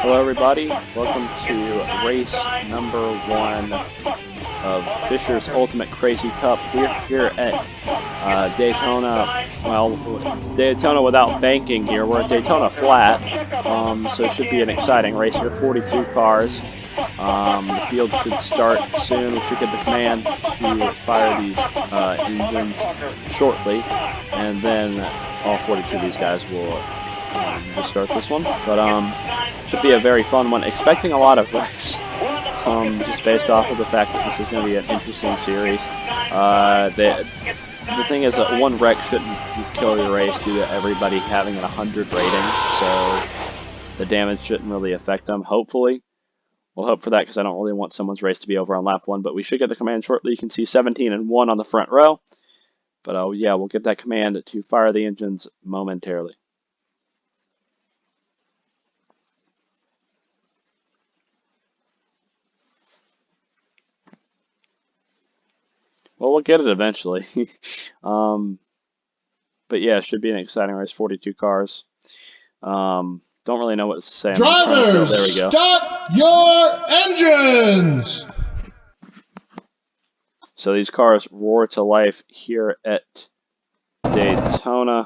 Hello everybody, welcome to race number 1 of Fisher's Ultimate Crazy Cup. We're here at Daytona, well, Daytona without banking here. We're at Daytona flat, so it should be an exciting race here. 42 cars. The field should start soon. We should get the command to fire these engines shortly, and then all 42 of these guys will just start this one. But should be a very fun one. Expecting a lot of wrecks, just based off of the fact that this is going to be an interesting series. The thing is that one wreck shouldn't kill your race due to everybody having a 100 rating, so the damage shouldn't really affect them, hopefully. We'll hope for that because I don't really want someone's race to be over on lap 1, but we should get the command shortly. You can see 17 and 1 on the front row. But yeah, we'll get that command to fire the engines momentarily. Well, we'll get it eventually. But yeah, it should be an exciting race. 42 cars. Don't really know what to say. Drivers, there we go. start your engines! So these cars roar to life here at Daytona.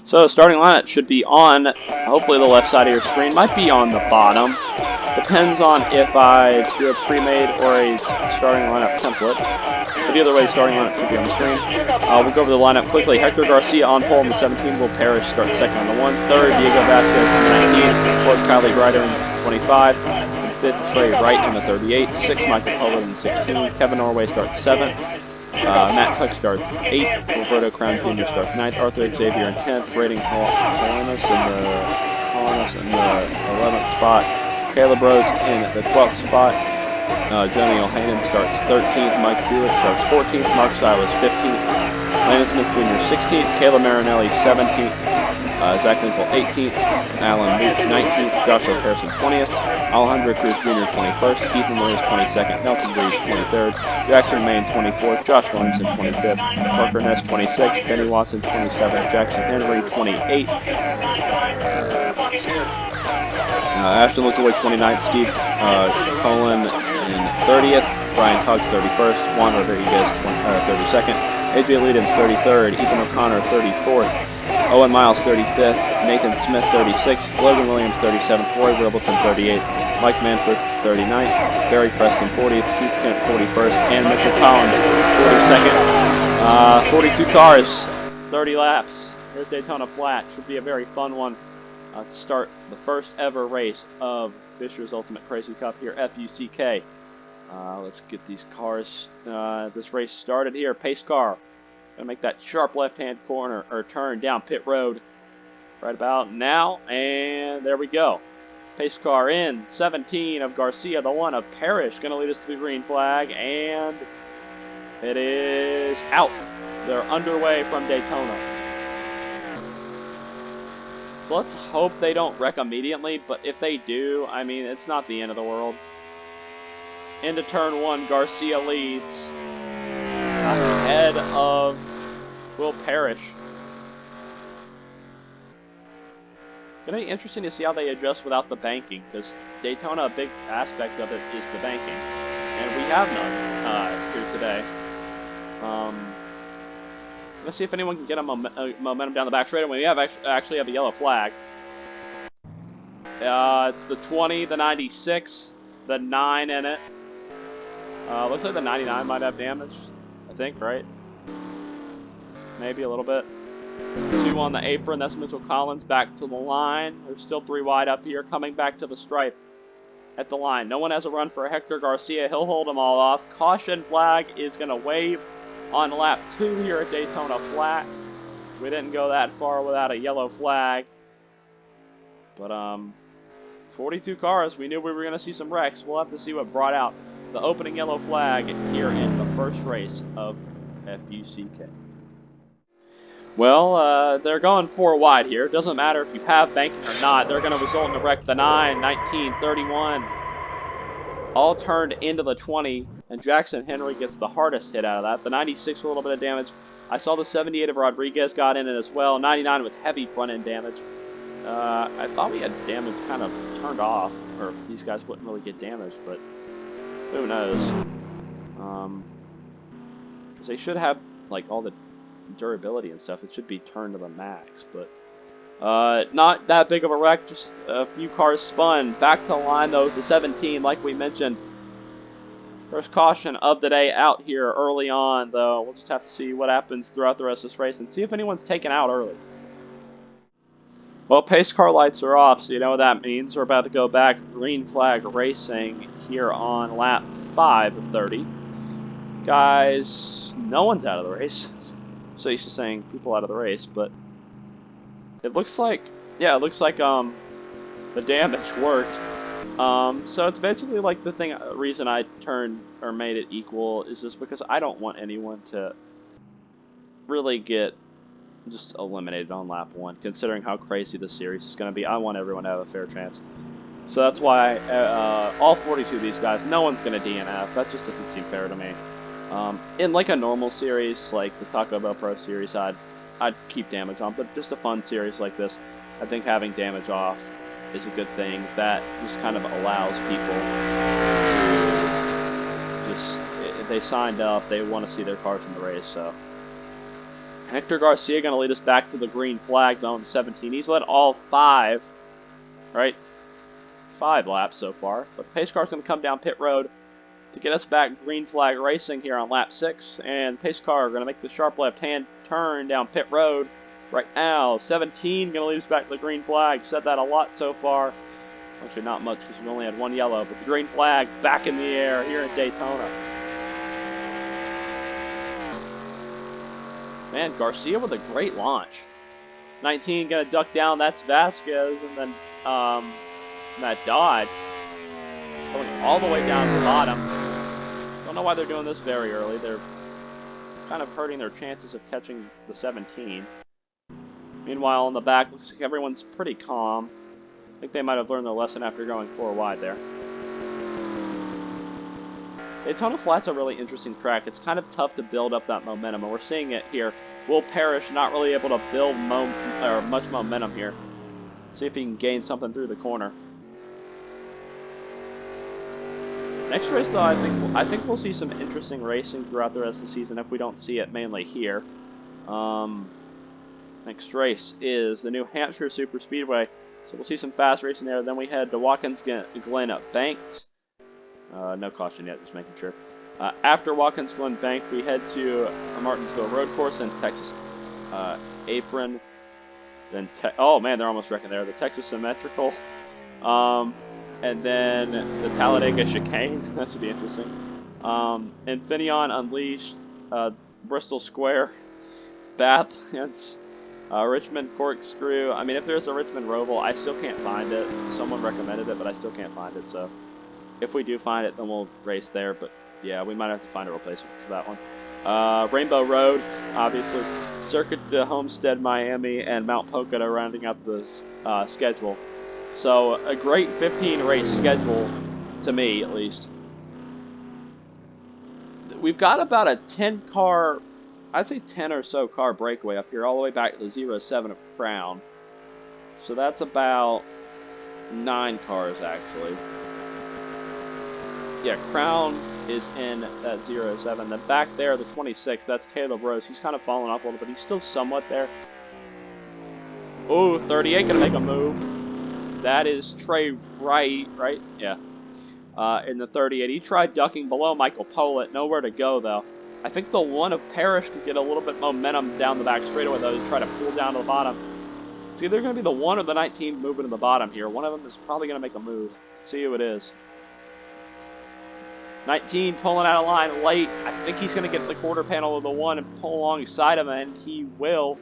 So the starting lineup should be on, hopefully the left side of your screen. Might be on the bottom. Depends on if I do a pre-made or a starting lineup template. But either way, the starting lineup should be on the screen. We'll go over the lineup quickly. Hector Garcia on pole in the 17. Will Parrish start second on the 1. Third, Diego Vasquez in the 19. Fourth, Kylie Grider in the 25. And fifth, Trey Wright in the 38. Sixth, Michael Pollard in the 16. Kevin Norway starts 7th. Matt Tuck starts 8th. Roberto Crown Jr. starts 9th. Arthur Xavier in 10th. Braden Colonis in the 11th spot. Caleb Rose in the 12th spot. Johnny O'Hanan starts 13th. Mike Hewitt starts 14th. Mark Silas 15th. Landon Smith Jr. 16th. Caleb Marinelli 17th. Zach Linkle 18th. Alan Mooch 19th. Joshua Harrison 20th. Alejandro Cruz Jr. 21st. Ethan Williams 22nd. Nelson Breeze 23rd. Jackson Main 24th. Josh Williamson 25th. Parker Ness 26th. Benny Watson 27th. Jackson Henry 28th. Ashton LaJoy 29th. Steve Colin in 30th. Brian Tuggs 31st. Juan Rodriguez 32nd. AJ Leadens 33rd. Ethan O'Connor 34th. Owen Miles 35th. Nathan Smith 36th. Logan Williams 37th. Roy Ribbleton 38th. Mike Manford 39th. Barry Preston 40th. Keith Kent 41st. And Mitchell Collins 42nd. 42 cars, 30 laps here at Daytona Flat. Should be a very fun one to start the first ever race of Fisher's Ultimate Crazy Cup here, F.U.C.K. Let's get these cars, this race started here. Pace car, gonna make that sharp left-hand corner or turn down pit road right about now, and there we go. Pace car in, 17 of Garcia, the 1 of Parrish, gonna lead us to the green flag, and it is out. They're underway from Daytona. So let's hope they don't wreck immediately, but if they do, I mean, it's not the end of the world. Into turn 1, Garcia leads ahead of Will Parrish. Gonna be interesting to see how they adjust without the banking, because Daytona, a big aspect of it is the banking, and we have none here today. Let's see if anyone can get a momentum down the back straight, and we actually have a yellow flag. It's the 20, the 96, the 9 in it. Looks like the 99 might have damage, I think, right? Maybe a little bit. 2 on the apron, that's Mitchell Collins back to the line. There's still 3 wide up here, coming back to the stripe at the line. No one has a run for Hector Garcia. He'll hold them all off. Caution flag is going to wave on lap 2 here at Daytona Flat. We didn't go that far without a yellow flag. But 42 cars, we knew we were going to see some wrecks. We'll have to see what brought out the opening yellow flag here in the first race of F.U.C.K. Well, they're going 4 wide here. Doesn't matter if you have banking or not. They're going to result in a wreck. The 9, 19, 31. All turned into the 20. And Jackson Henry gets the hardest hit out of that. The 96 with a little bit of damage. I saw the 78 of Rodriguez got in it as well. 99 with heavy front end damage. I thought we had damage kind of turned off, or these guys wouldn't really get damaged, but who knows? Because they should have like all the durability and stuff. It should be turned to the max, but not that big of a wreck. Just a few cars spun. Back to the line though is the 17, like we mentioned. First caution of the day out here early on, though. We'll just have to see what happens throughout the rest of this race and see if anyone's taken out early. Well, pace car lights are off, so you know what that means. We're about to go back green flag racing here on lap 5 of 30. Guys, no one's out of the race. So used to saying people out of the race, but it looks like, yeah, it looks like the damage worked. So it's basically like the reason I turned or made it equal is just because I don't want anyone to really get just eliminated on lap 1, considering how crazy the series is going to be. I want everyone to have a fair chance. So that's why all 42 of these guys, no one's going to DNF. That just doesn't seem fair to me. In like a normal series, like the Taco Bell Pro Series, I'd keep damage on, but just a fun series like this, I think having damage off is a good thing. That just kind of allows people to just, if they signed up, they want to see their cars in the race. So Hector Garcia going to lead us back to the green flag though in the 17. He's led all 5, right? 5 laps so far, but the pace car's going to come down pit road to get us back green flag racing here on lap 6, and pace car going to make the sharp left-hand turn down pit road right now. 17 going to lead us back to the green flag. Said that a lot so far. Actually, not much because we've only had 1 yellow, but the green flag back in the air here in Daytona. Man, Garcia with a great launch. 19 going to duck down. That's Vasquez, and then that Dodge going all the way down to the bottom. Don't know why they're doing this very early. They're kind of hurting their chances of catching the 17. Meanwhile, in the back, looks like everyone's pretty calm. I think they might have learned their lesson after going 4 wide there. Daytona Flat's a really interesting track. It's kind of tough to build up that momentum, and we're seeing it here. Will Parrish not really able to build much momentum here. See if he can gain something through the corner. Next race, though, I think we'll see some interesting racing throughout the rest of the season if we don't see it mainly here. Next race is the new Hampshire Superspeedway, so we'll see some fast racing there. Then we head to Watkins Glen Banked. No caution yet, just making sure. After Watkins Glen Banked, we head to Martinsville Road Course and Texas Apron. Then oh man, they're almost wrecking there. The Texas Symmetrical. And then the Talladega Chicane. That should be interesting. Infineon Unleashed, Bristol Square, Bathlands, Richmond Corkscrew. I mean, if there's a Richmond Roval, I still can't find it. Someone recommended it, but I still can't find it. So if we do find it, then we'll race there. But yeah, we might have to find a replacement for that one. Rainbow Road, obviously. Circuit de Homestead, Miami, and Mount Pocono rounding out the schedule. So a great 15-race schedule, to me at least. We've got about a 10-car, I'd say 10 or so car breakaway up here, all the way back to the 07 of Crown. So that's about 9 cars, actually. Yeah, Crown is in that 07. Then back there, the 26, that's Caleb Rose. He's kind of fallen off a little bit. He's still somewhat there. Oh, 38 gonna make a move. That is Trey Wright, right? Yeah. In the 38. He tried ducking below Michael Pollitt. Nowhere to go, though. I think the one of Parrish could get a little bit momentum down the back straightaway, though, to try to pull down to the bottom. It's either going to be the 1 or the 19 moving to the bottom here. One of them is probably going to make a move. Let's see who it is. 19 pulling out of line late. I think he's going to get the quarter panel of the 1 and pull alongside him, and he will.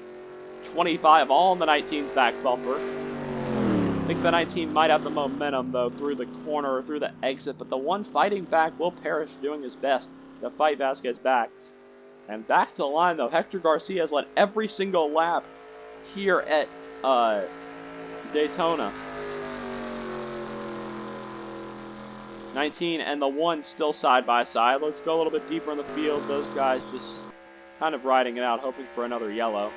25 all in the 19's back bumper. I think the 19 might have the momentum, though, through the corner or through the exit, but the 1 fighting back, Will Parrish, doing his best to fight Vasquez back. And back to the line, though, Hector Garcia has led every single lap here at Daytona. 19 and the 1 still side by side. Let's go a little bit deeper in the field. Those guys just kind of riding it out, hoping for another yellow.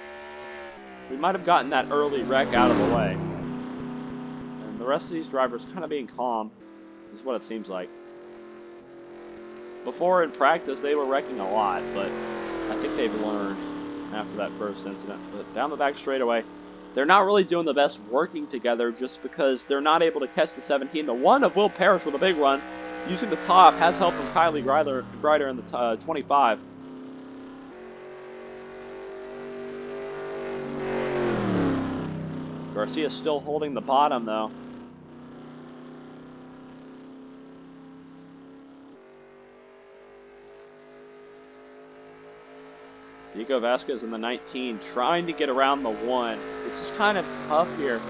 We might have gotten that early wreck out of the way. And the rest of these drivers kind of being calm is what it seems like. Before in practice, they were wrecking a lot, but I think they've learned after that first incident. But down the back straightaway, they're not really doing the best working together just because they're not able to catch the 17. The one of Will Parrish with a big run, using the top, has help from Kylie Grider in the 25. Garcia's still holding the bottom, though. Diego Vasquez in the 19 trying to get around the 1. It's just kind of tough here.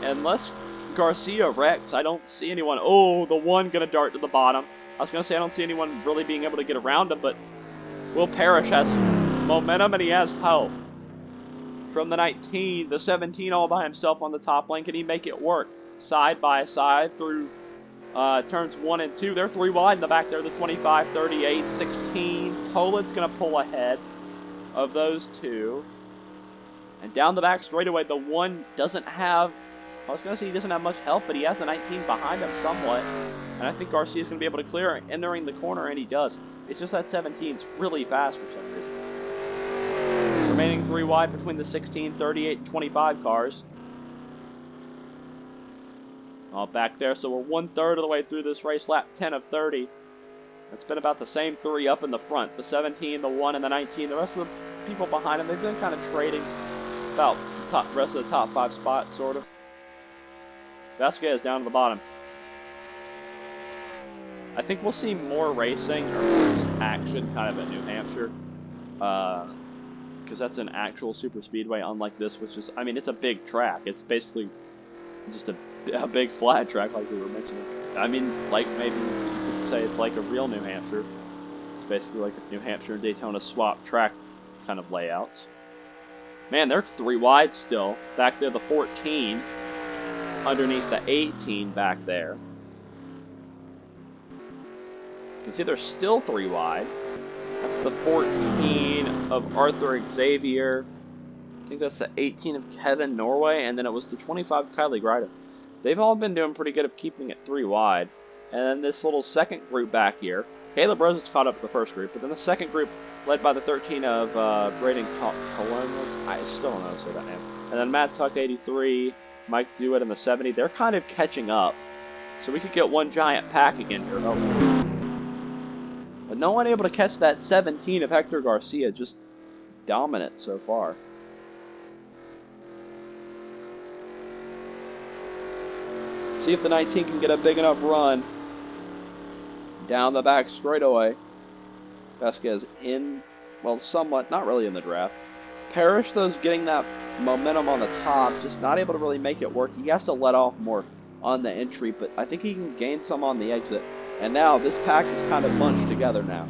Unless Garcia wrecks, I don't see anyone. Oh, the 1 going to dart to the bottom. I was going to say I don't see anyone really being able to get around him, but Will Parrish has momentum and he has help. From the 19, the 17 all by himself on the top lane. Can he make it work? Side by side through turns 1 and 2. They're 3 wide in the back there. The 25, 38, 16. Poland's going to pull ahead of those 2. And down the back straightaway, the 1 doesn't have, I was going to say he doesn't have much help, but he has the 19 behind him somewhat. And I think Garcia's going to be able to clear entering the corner, and he does. It's just that 17's really fast for some reason. Remaining 3 wide between the 16, 38, and 25 cars. All back there, so we're 1/3 of the way through this race, lap 10 of 30. It's been about the same 3 up in the front. The 17, the 1, and the 19. The rest of the people behind them, they've been kind of trading about the rest of the top 5 spots, sort of. Vasquez down to the bottom. I think we'll see more racing or more action kind of at New Hampshire. Because that's an actual super speedway, unlike this, which is, I mean, it's a big track. It's basically just a big flat track, like we were mentioning. I mean, like maybe you could say it's like a real New Hampshire. It's basically like a New Hampshire and Daytona swap track kind of layouts. Man, they're 3 wide still. Back there, the 14, underneath the 18 back there. You can see they're still 3 wide. That's the 14 of Arthur Xavier. I think that's the 18 of Kevin Norway, and then it was the 25 of Kylie Grider. They've all been doing pretty good of keeping it 3 wide. And then this little second group back here, Caleb Rose has caught up with the first group, but then the second group, led by the 13 of Braden Colonials, I still don't know how to say that name. And then Matt Tuck, 83, Mike Dewitt in the 70. They're kind of catching up. So we could get one giant pack again here, hopefully. But no one able to catch that 17 of Hector Garcia, just dominant so far. See if the 19 can get a big enough run. Down the back straightaway. Vasquez in, well, somewhat, not really in the draft. Parrish, though, is getting that momentum on the top, just not able to really make it work. He has to let off more on the entry, but I think he can gain some on the exit. And now this pack is kind of bunched together now.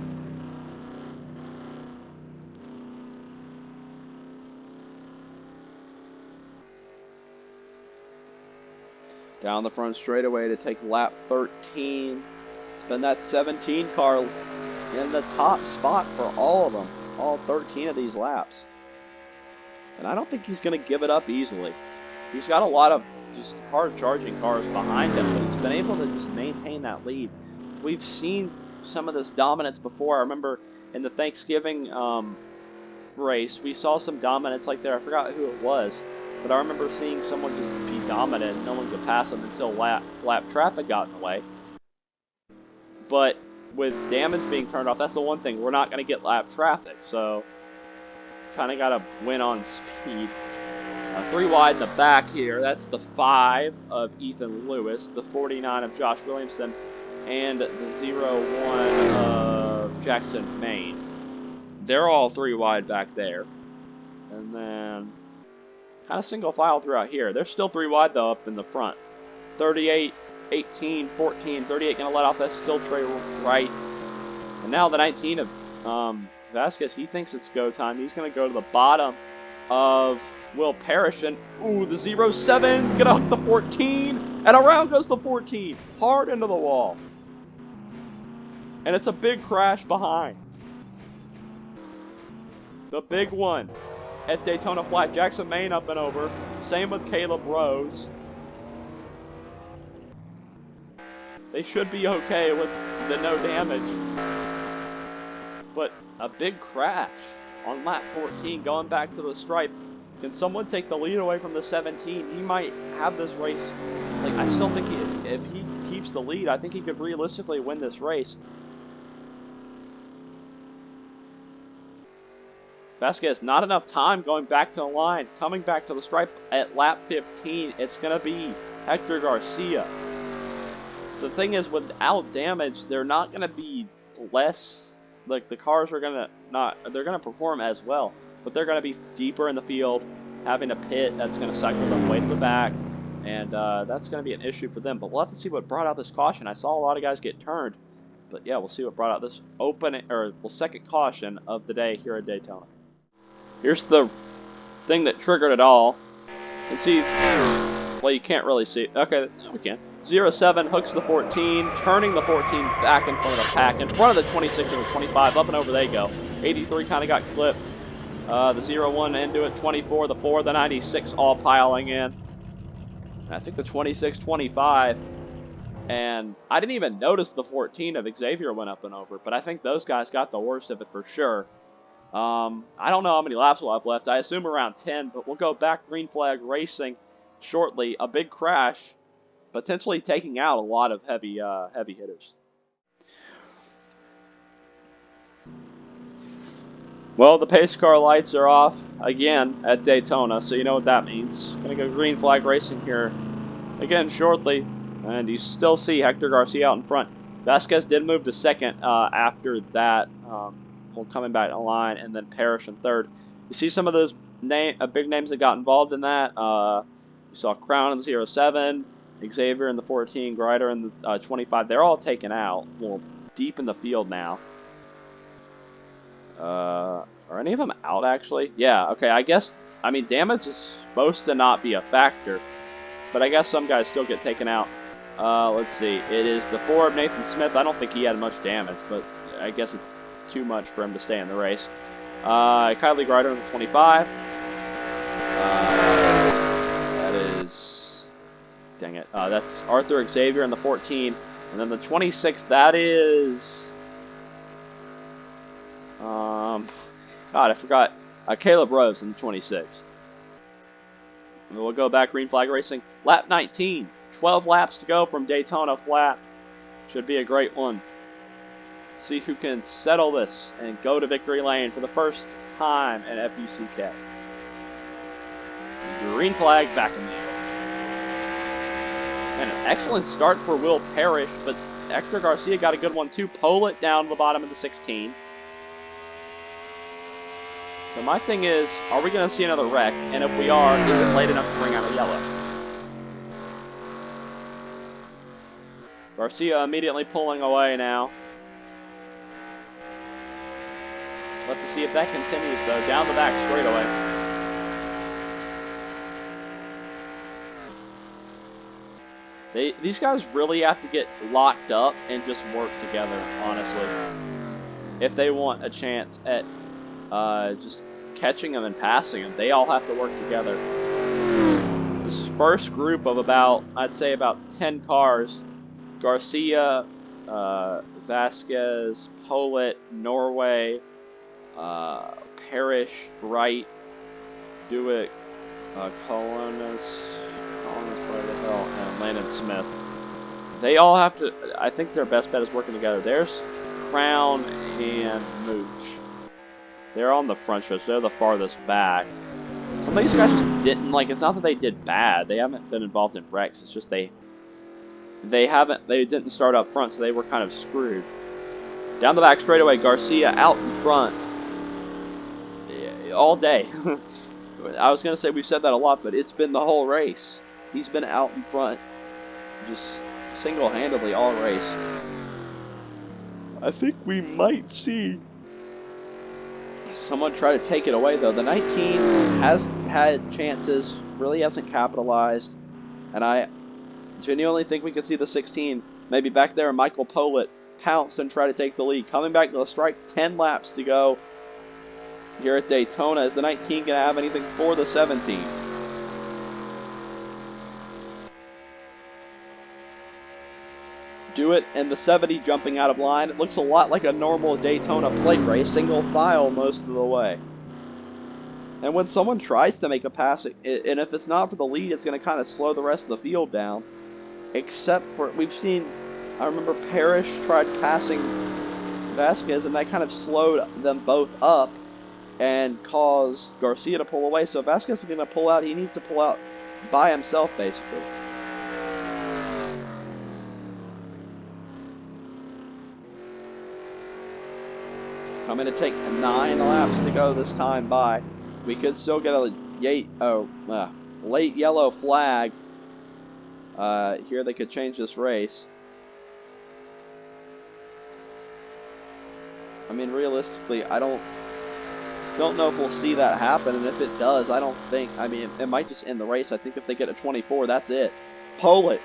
Down the front straightaway to take lap 13. It's been that 17 car in the top spot for all of them. All 13 of these laps. And I don't think he's going to give it up easily. He's got a lot of just hard charging cars behind him, but he's been able to just maintain that lead. We've seen some of this dominance before. I remember in the Thanksgiving race, we saw some dominance like there. I forgot who it was, but I remember seeing someone just be dominant and no one could pass them until lap traffic got in the way. But with damage being turned off, that's the one thing. We're not going to get lap traffic, so kind of got to win on speed. 3 wide in the back here. That's the 5 of Ethan Lewis, the 49 of Josh Williamson, and the 0-1 of Jackson Maine. They're all 3 wide back there. And then kind of single file throughout here. They're still 3 wide though up in the front. 38, 18, 14, 38 going to let off that still tray right. And now the 19 of Vasquez, he thinks it's go time. He's going to go to the bottom of Will Parrish, and ooh, the 0-7 gonna hook the 14, and around goes the 14, hard into the wall. And it's a big crash behind. The big one at Daytona Flat. Jackson Maine up and over. Same with Caleb Rose. They should be okay with the no damage. But a big crash on lap 14 going back to the stripe. Can someone take the lead away from the 17? He might have this race. Like, I still think if he keeps the lead, I think he could realistically win this race. Vasquez, not enough time going back to the line. Coming back to the stripe at lap 15, it's going to be Hector Garcia. So the thing is, without damage, they're not going to be less, like the cars are going to they're going to perform as well. But they're going to be deeper in the field, having a pit that's going to cycle them way to the back. And that's going to be an issue for them. But we'll have to see what brought out this caution. I saw a lot of guys get turned. But yeah, we'll see what brought out this second caution of the day here at Daytona. Here's the thing that triggered it all. You can see, well, you can't really see. Okay, we can. 07 hooks the 14, turning the 14 back in front of the pack, in front of the 26 and the 25. Up and over they go. 83 kind of got clipped. The 01 into it, 24, the 4, the 96 all piling in. And I think the 26, 25. And I didn't even notice the 14 of Xavier went up and over, but I think those guys got the worst of it for sure. I don't know how many laps we'll have left. I assume around 10, but we'll go back green flag racing shortly. A big crash, potentially taking out a lot of heavy hitters. Well, the pace car lights are off again at Daytona, so you know what that means. Gonna go green flag racing here again shortly, and you still see Hector Garcia out in front. Vasquez did move to second after that. Coming back in line, and then Parrish in third. You see some of those big names that got involved in that. You saw Crown in the 07, Xavier in the 14, Grider in the 25. They're all taken out. Well, deep in the field now. Are any of them out, actually? Yeah, okay, I mean, damage is supposed to not be a factor, but I guess some guys still get taken out. Let's see. It is the 4 of Nathan Smith. I don't think he had much damage, but I guess it's too much for him to stay in the race. Kylie Grider in the 25. That is... Dang it. That's Arthur Xavier in the 14. And then the 26, that is... God, I forgot. Caleb Rose in the 26. And we'll go back green flag racing. Lap 19. 12 laps to go from Daytona Flat. Should be a great one. See who can settle this and go to victory lane for the first time at F.U.C.K. Green flag back in the air. And an excellent start for Will Parrish, but Hector Garcia got a good one too. Pull it down to the bottom of the 16. So my thing is, are we going to see another wreck? And if we are, is it late enough to bring out a yellow? Garcia immediately pulling away now. Let's see if that continues, though. Down the back straightaway. These guys really have to get locked up and just work together, honestly, if they want a chance at just catching them and passing them. They all have to work together. This first group of I'd say about 10 cars, Garcia, Vasquez, Pollitt, Norway, Parrish, Wright, Dewitt, Colonus, where the hell, and Landon Smith. They all have to, I think their best bet is working together. There's Crown and Mooch. They're on the front stretch. They're the farthest back. Some of these guys just didn't, it's not that they did bad. They haven't been involved in wrecks. It's just they didn't start up front, so they were kind of screwed. Down the back straightaway, Garcia out in front all day. I was going to say we've said that a lot, but it's been the whole race. He's been out in front just single-handedly all race. I think we might see someone try to take it away, though. The 19 has had chances, really hasn't capitalized, and I genuinely think we could see the 16 maybe back there. Michael Pollitt pounce and try to take the lead. Coming back to the strike, 10 laps to go. here at Daytona. Is the 19 going to have anything for the 17? Do it, and the 70 jumping out of line. It looks a lot like a normal Daytona plate race, single file most of the way. And when someone tries to make a pass, and if it's not for the lead, it's going to kind of slow the rest of the field down. Except for, we've seen, I remember Parrish tried passing Vasquez, and that kind of slowed them both up and caused Garcia to pull away. So Vasquez is going to pull out. He needs to pull out by himself, basically. Coming to take 9 laps to go this time by. We could still get a late yellow flag. Here they could change this race. I mean, realistically, I don't know if we'll see that happen, and if it does, I don't think, I mean, it might just end the race. I think if they get a 24, that's it. Pollitt,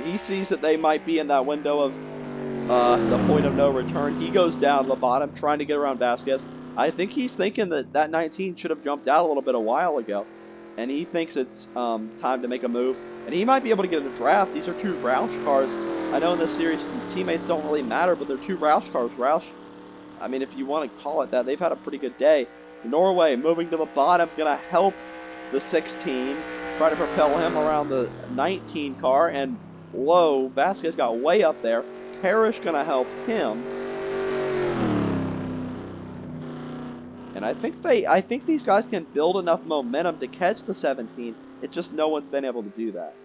he sees that they might be in that window of the point of no return. He goes down the bottom, trying to get around Vasquez. I think he's thinking that 19 should have jumped out a little bit a while ago, and he thinks it's time to make a move. And he might be able to get in the draft. These are 2 Roush cars. I know in this series, teammates don't really matter, but they're 2 Roush cars. Roush, I mean, if you want to call it that, they've had a pretty good day. Norway moving to the bottom, going to help the 16, try to propel him around the 19 car, and whoa, Vasquez got way up there. Parrish going to help him. And I think these guys can build enough momentum to catch the 17. It's just no one's been able to do that.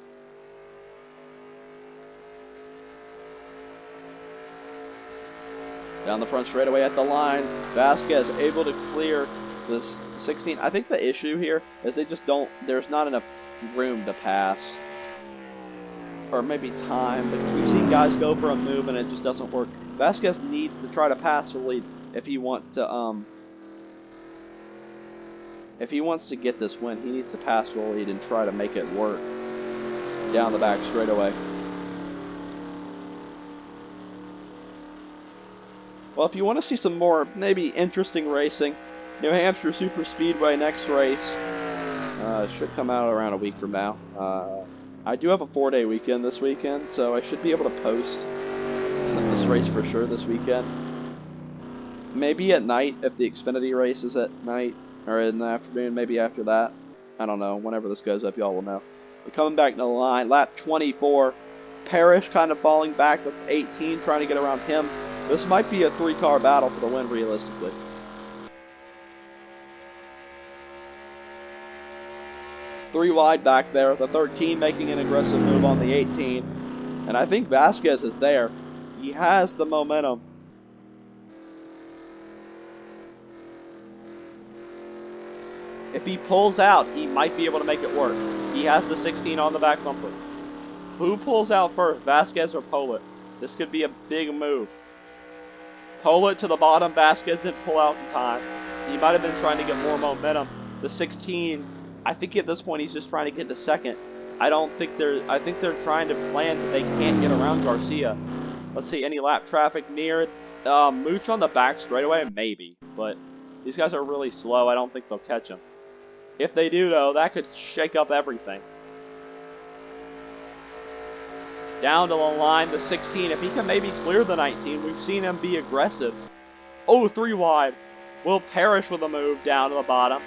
Down the front straightaway at the line, Vasquez able to clear this 16. I think the issue here is they just don't, there's not enough room to pass. Or maybe time, but we've seen guys go for a move and it just doesn't work. Vasquez needs to try to pass the lead if he wants to get this win. He needs to pass the lead and try to make it work down the back straightaway. Well, if you want to see some more maybe interesting racing, New Hampshire Superspeedway next race should come out around a week from now. I do have a 4-day weekend this weekend, so I should be able to post this race for sure this weekend. Maybe at night if the Xfinity race is at night, or in the afternoon, maybe after that. I don't know. Whenever this goes up, y'all will know. But coming back to the line, lap 24. Parrish kind of falling back with 18, trying to get around him. This might be a 3-car battle for the win, realistically. Three wide back there. The 13 making an aggressive move on the 18. And I think Vasquez is there. He has the momentum. If he pulls out, he might be able to make it work. He has the 16 on the back bumper. Who pulls out first, Vasquez or Pollitt? This could be a big move. Pollitt to the bottom. Vasquez didn't pull out in time. He might have been trying to get more momentum. The 16, I think at this point he's just trying to get to second. I think they're trying to plan that they can't get around Garcia. Let's see, any lap traffic near Mooch on the back straightaway? Maybe, but these guys are really slow. I don't think they'll catch him. If they do, though, that could shake up everything. Down to the line, the 16. If he can maybe clear the 19, we've seen him be aggressive. Oh, 3 wide. Will Parrish with a move down to the bottom.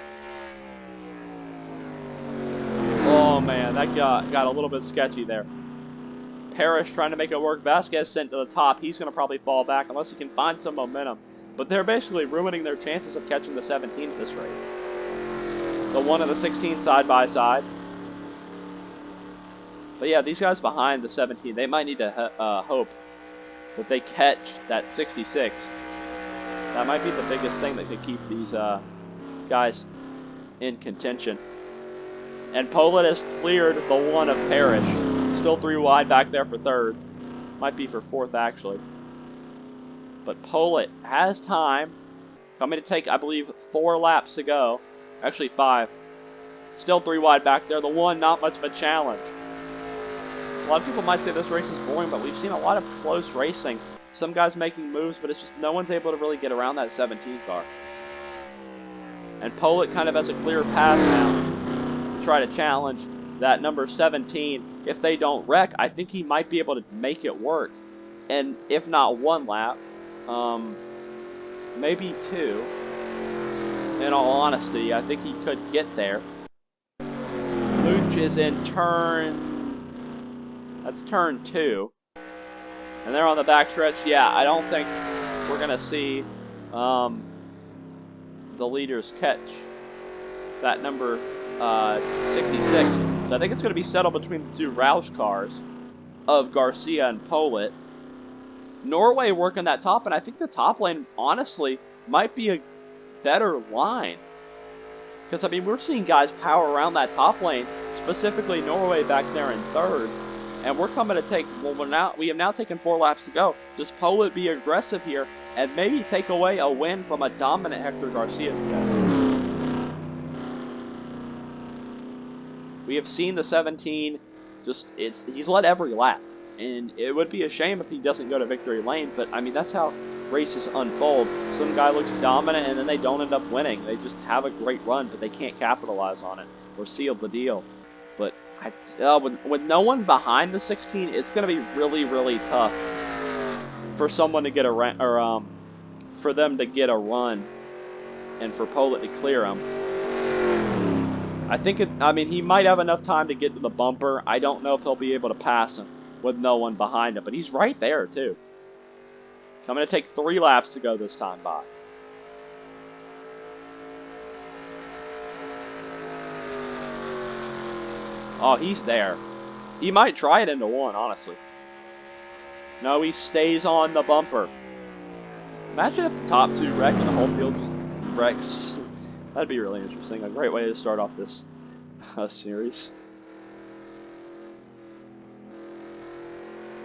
Oh, man, that got a little bit sketchy there. Parrish trying to make it work. Vasquez sent to the top. He's going to probably fall back unless he can find some momentum. But they're basically ruining their chances of catching the 17 at this rate. The 1 and the 16 side by side. But yeah, these guys behind the 17, they might need to hope that they catch that 66. That might be the biggest thing that could keep these guys in contention. And Pollitt has cleared the 1 of Parrish. Still 3 wide back there for 3rd. Might be for 4th, actually. But Pollitt has time. Coming to take, I believe, 4 laps to go. Actually, 5. Still 3 wide back there. The 1, not much of a challenge. A lot of people might say this race is boring, but we've seen a lot of close racing. Some guys making moves, but it's just no one's able to really get around that 17 car. And Pollitt kind of has a clear path now to try to challenge that number 17. If they don't wreck, I think he might be able to make it work. And if not one lap, maybe two. In all honesty, I think he could get there. Luch is in that's turn 2. And they're on the backstretch. Yeah, I don't think we're going to see the leaders catch that number 66. So I think it's going to be settled between the two Roush cars of Garcia and Pollitt. Norway working that top, and I think the top lane, honestly, might be a better line. Because, I mean, we're seeing guys power around that top lane, specifically Norway back there in third. And we're coming to take, well, we have now taken 4 laps to go. Does Pollitt be aggressive here and maybe take away a win from a dominant Hector Garcia today? We have seen the 17, he's led every lap. And it would be a shame if he doesn't go to victory lane, but I mean, that's how races unfold. Some guy looks dominant and then they don't end up winning. They just have a great run, but they can't capitalize on it or seal the deal. But with no one behind the 16, it's going to be really, really tough for someone to get a run, or for them to get a run, and for Pollitt to clear him. I mean, he might have enough time to get to the bumper. I don't know if he'll be able to pass him with no one behind him, but he's right there too. Coming to take 3 laps to go this time by. Oh, he's there. He might try it into 1, honestly. No, he stays on the bumper. Imagine if the top 2 wreck and the whole field just wrecks. That'd be really interesting. A great way to start off this series.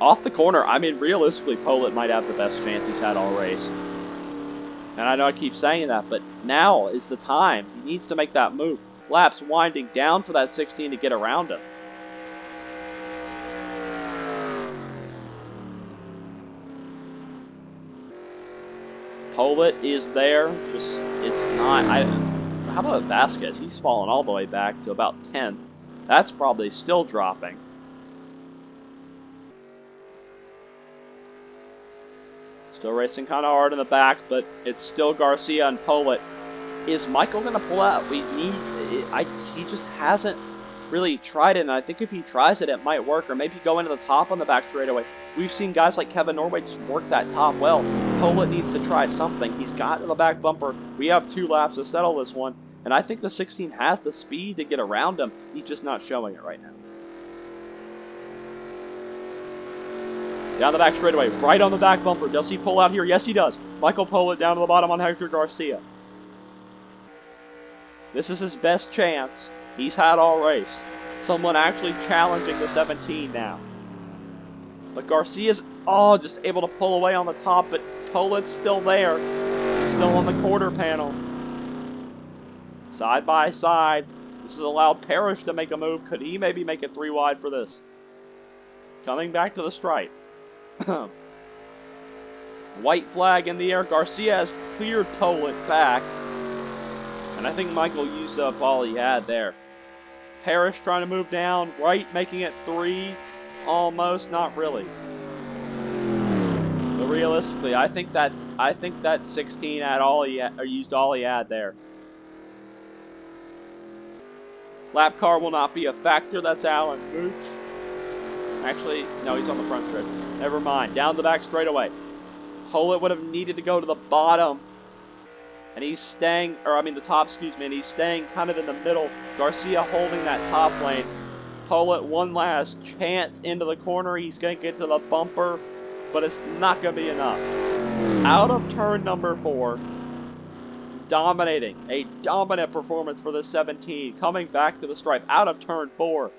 Off the corner, I mean, realistically, Pollitt might have the best chance he's had all race. And I know I keep saying that, but now is the time. He needs to make that move. Laps winding down for that 16 to get around him. Pollitt is there. It's not. How about Vasquez? He's fallen all the way back to about 10th. That's probably still dropping. Still racing kind of hard in the back, but it's still Garcia and Pollitt. Is Michael going to pull out? He just hasn't really tried it, and I think if he tries it, it might work, or maybe go into the top on the back straightaway. We've seen guys like Kevin Norway just work that top well. Pollitt needs to try something. He's got to the back bumper. We have 2 laps to settle this one, and I think the 16 has the speed to get around him. He's just not showing it right now. Down the back straightaway, right on the back bumper. Does he pull out here? Yes, he does. Michael Pollitt down to the bottom on Hector Garcia. This is his best chance he's had all race. Someone actually challenging the 17 now. But Garcia's, just able to pull away on the top, but Pollitt's still there. He's still on the quarter panel. Side by side. This has allowed Parrish to make a move. Could he maybe make it 3 wide for this? Coming back to the stripe. White flag in the air. Garcia has cleared Pollitt back. And I think Michael used up all he had there. Parrish trying to move down. Wright making it 3. Almost. Not really. But realistically, I think that 16 had all he had, or used all he had there. Lap car will not be a factor. That's Alan Mooch. Actually, no, he's on the front stretch. Never mind. Down the back straightaway. Pollitt would have needed to go to the bottom. And he's staying, the top, and he's staying kind of in the middle. Garcia holding that top lane. Pollitt, one last chance into the corner. He's going to get to the bumper, but it's not going to be enough. Out of turn number 4. Dominating. A dominant performance for the 17. Coming back to the stripe. Out of turn 4.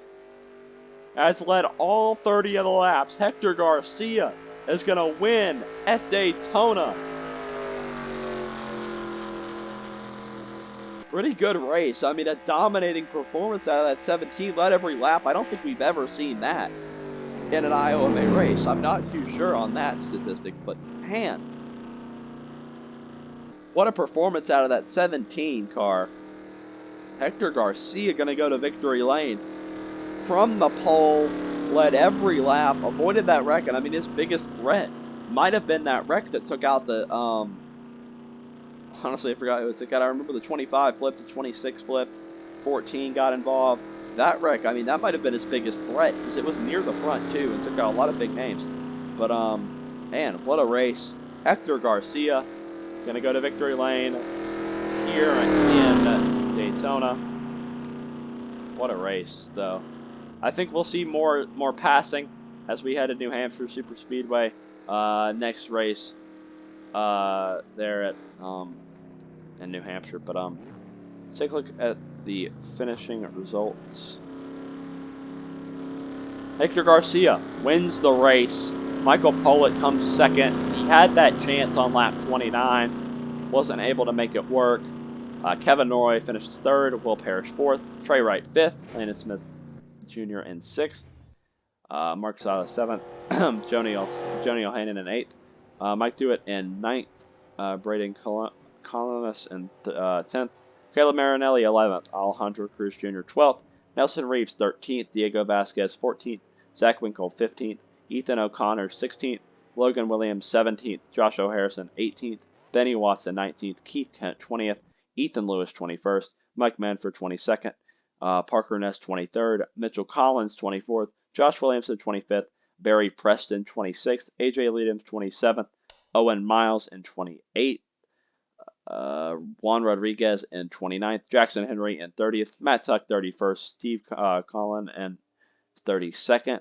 Has led all 30 of the laps. Hector Garcia is going to win at Daytona. Pretty good race. I mean, a dominating performance out of that 17. Led every lap. I don't think we've ever seen that in an IOMA race. I'm not too sure on that statistic, but man. what a performance out of that 17 car. Hector Garcia going to go to victory lane. From the pole, led every lap, avoided that wreck, and I mean his biggest threat might have been that wreck that took out the, honestly I forgot who it took out. I remember the 25 flipped, the 26 flipped, 14 got involved. That wreck, I mean that might have been his biggest threat, because it was near the front too, and took out a lot of big names. But, man, what a race. Hector Garcia, going to go to victory lane here in Daytona. What a race, though. I think we'll see more passing as we head to New Hampshire Superspeedway next race there at in New Hampshire. But let's take a look at the finishing results. Hector Garcia wins the race. Michael Pollitt comes second. He had that chance on lap 29, wasn't able to make it work. Kevin Norrie finishes third. Will Parrish fourth. Trey Wright fifth. Landon Smith Jr. in sixth. Mark Silas seventh. Joni O'Hannon in eighth. Mike Dewitt in ninth. Braden Colonus in 10th. Caleb Marinelli 11th. Alejandro Cruz Jr. 12th. Nelson Reeves 13th. Diego Vasquez 14th. Zach Winkle 15th. Ethan O'Connor 16th. Logan Williams 17th. Josh O'Harrison 18th. Benny Watson 19th. Keith Kent 20th. Ethan Lewis 21st. Mike Manford 22nd. Parker Ness 23rd. Mitchell Collins 24th. Josh Williamson 25th. Barry Preston 26th. AJ Leadham 27th. Owen Miles in 28th. Juan Rodriguez in 29th. Jackson Henry in 30th. Matt Tuck 31st. Steve Collin in 32nd.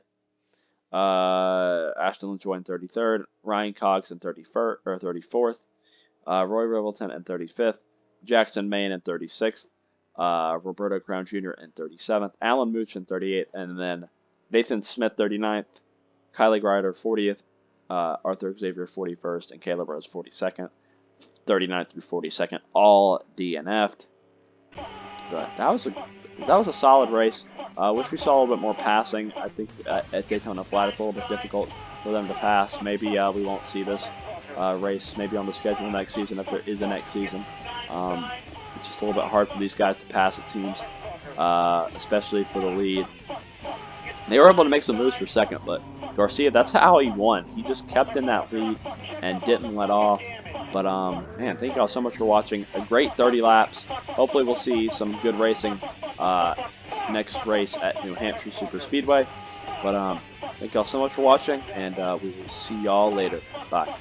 Ashton LaJoy in 33rd. Ryan Cox in 34th. Roy Rivelton in 35th. Jackson Main in 36th. Roberto Crown Jr. in 37th. Alan Mooch in 38th. And then Nathan Smith 39th. Kylie Grider 40th. Arthur Xavier 41st. And Caleb Rose 42nd. 39th through 42nd. All DNF'd. But that was a solid race. Wish we saw a little bit more passing. I think at Daytona Flat it's a little bit difficult for them to pass. Maybe we won't see this race maybe on the schedule next season if there is a next season. It's just a little bit hard for these guys to pass, it seems, especially for the lead. They were able to make some moves for second, but Garcia, that's how he won. He just kept in that lead and didn't let off. But, man, thank you all so much for watching. A great 30 laps. Hopefully we'll see some good racing next race at New Hampshire Superspeedway. But, thank you all so much for watching, and we will see y'all later. Bye.